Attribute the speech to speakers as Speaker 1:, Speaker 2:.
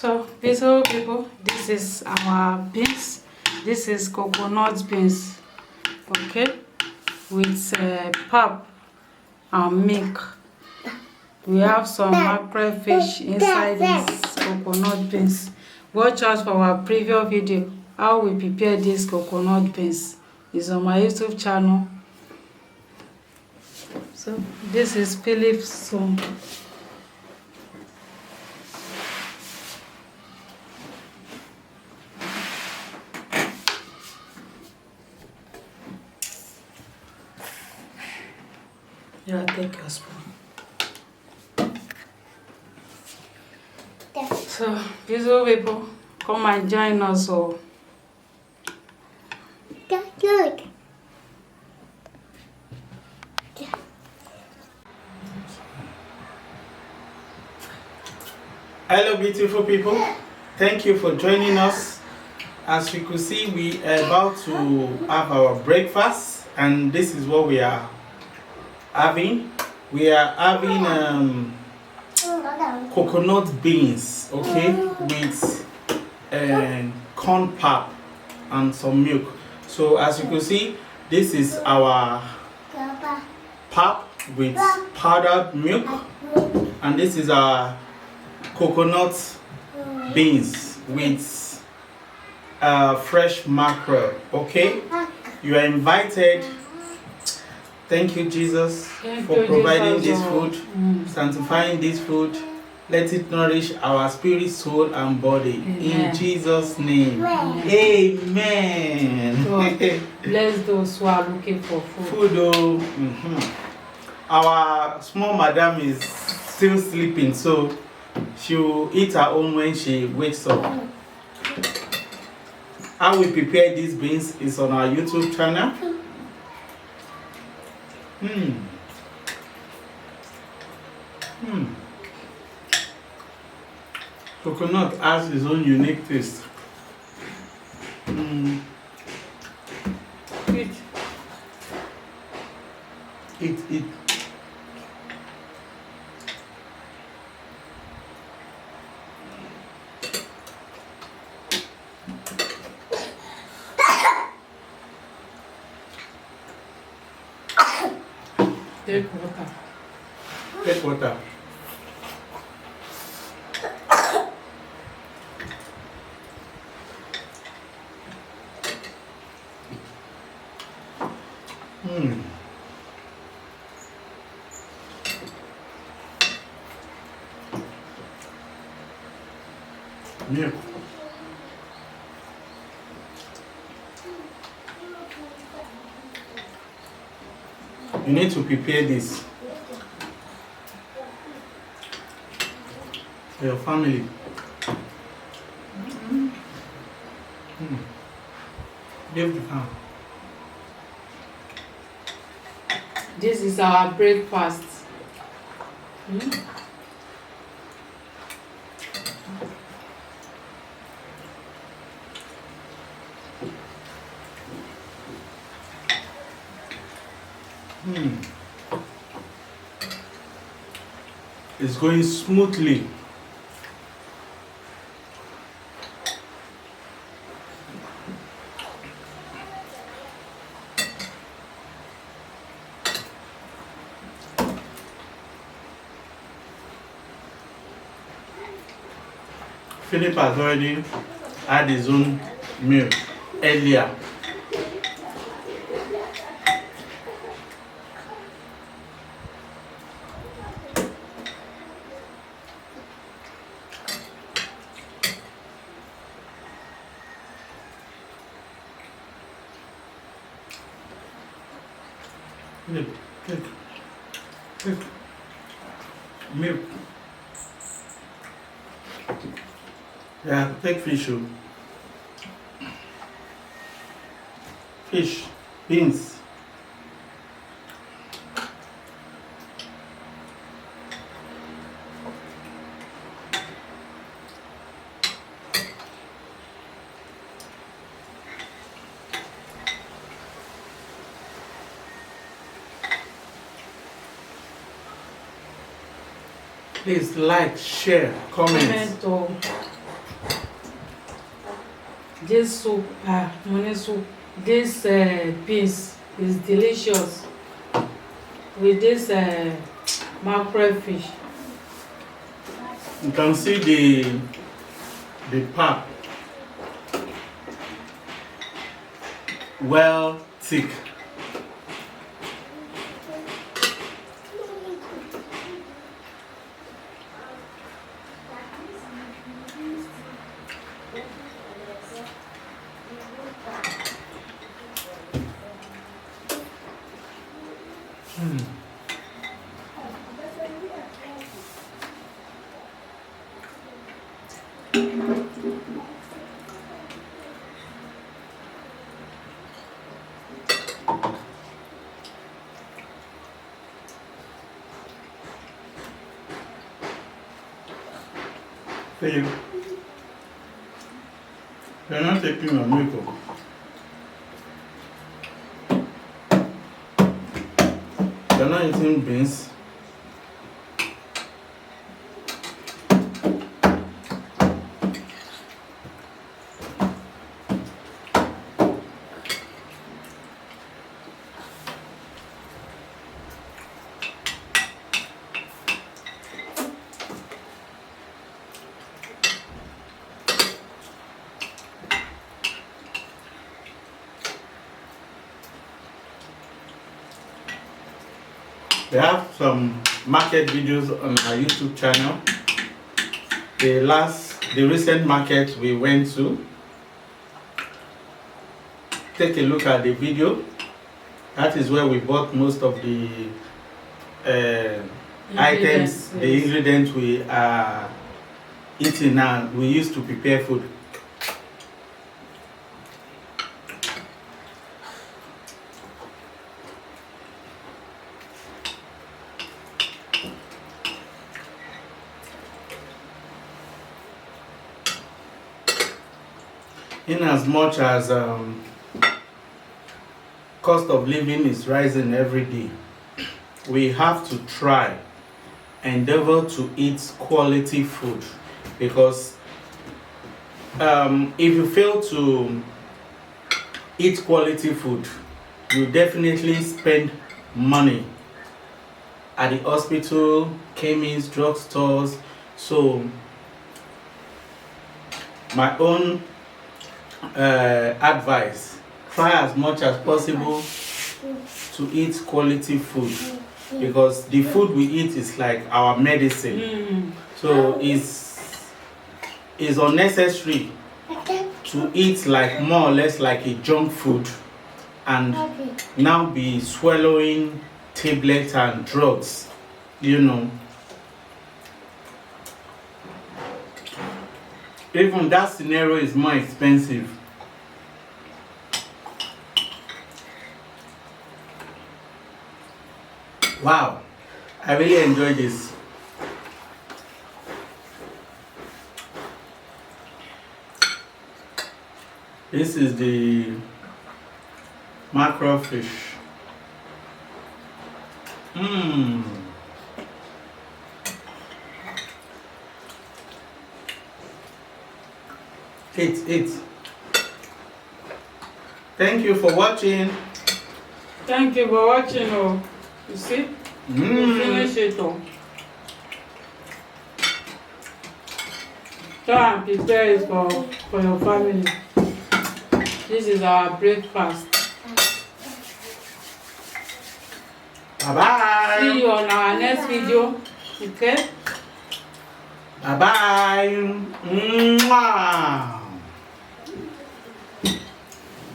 Speaker 1: So, beautiful people, this is our beans. This is coconut beans, okay, with pap and milk. We have some mackerel fish inside this coconut beans. Watch out for our previous video how we prepare this coconut beans. It's on my YouTube channel. So this is Philip's son. Yeah, take your spoon. So, beautiful people, come and join us all.
Speaker 2: Good.
Speaker 3: Hello beautiful people, thank you for joining us. As you could see, we are about to have our breakfast, and this is what we are having. We are having coconut beans, okay, with corn pap and some milk. So as you can see, this is our pap with powdered milk, and this is our coconut beans with fresh mackerel. Okay, you are invited. Thank you, Jesus, for providing this food, sanctifying this food. Let it nourish our spirit, soul, and body. Amen. In Jesus' name. Amen.
Speaker 1: So, bless those who are looking for food.
Speaker 3: Our small madam is still sleeping, so she'll eat her own when she wakes up. How we prepare these beans is on our YouTube channel. Coconut has its own unique taste. Eat.
Speaker 1: Take water.
Speaker 3: Take water. Milk. You need to prepare this for your family. Give the hand.
Speaker 1: This is our breakfast.
Speaker 3: It's going smoothly. Philip has already had his own meal earlier. Take milk. Yeah, take fish. Fish, beans. Please like, share, comment.
Speaker 1: This soup, morning soup, this beans is delicious with this mackerel fish.
Speaker 3: You can see the pap well thick. Hey, you're not taking my makeup. You're not eating beans. We have some market videos on our YouTube channel. The recent market we went to, take a look at the video. That is where we bought most of the items, the ingredients we are eating now. We used to prepare food. In as much as cost of living is rising every day, we have to try, endeavor to eat quality food, because if you fail to eat quality food, you definitely spend money at the hospital, chemists, drugstores. So my own advice, try as much as possible to eat quality food, because the food we eat is like our medicine. So it's unnecessary to eat like more or less like a junk food and now be swallowing tablets and drugs, you know. Even that scenario is more expensive. Wow, I really enjoy this. This is the mackerel fish. Eat. Thank you for watching.
Speaker 1: Thank you for watching. Oh, you see, we finish it. Oh, try and prepare it for your family. This is our breakfast.
Speaker 3: Bye bye.
Speaker 1: See you on our next video. Okay.
Speaker 3: Bye bye. Mwah.